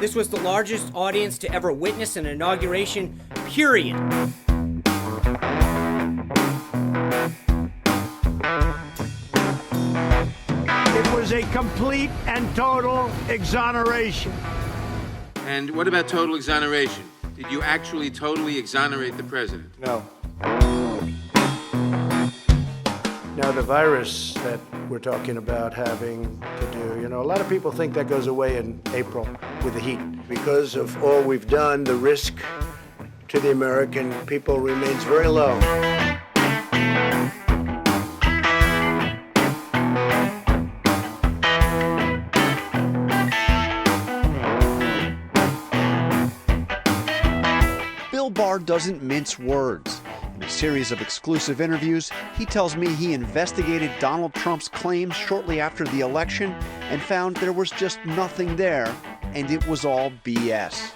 This was the largest audience to ever witness an inauguration, period. It was a complete and total exoneration. And what about total exoneration? Did you actually totally exonerate the president? No. Now, the virus that we're talking about having to do, a lot of people think that goes away in April with the heat. Because of all we've done, the risk to the American people remains very low. Bill Barr doesn't mince words. In a series of exclusive interviews, he tells me he investigated Donald Trump's claims shortly after the election and found there was just nothing there, and it was all BS.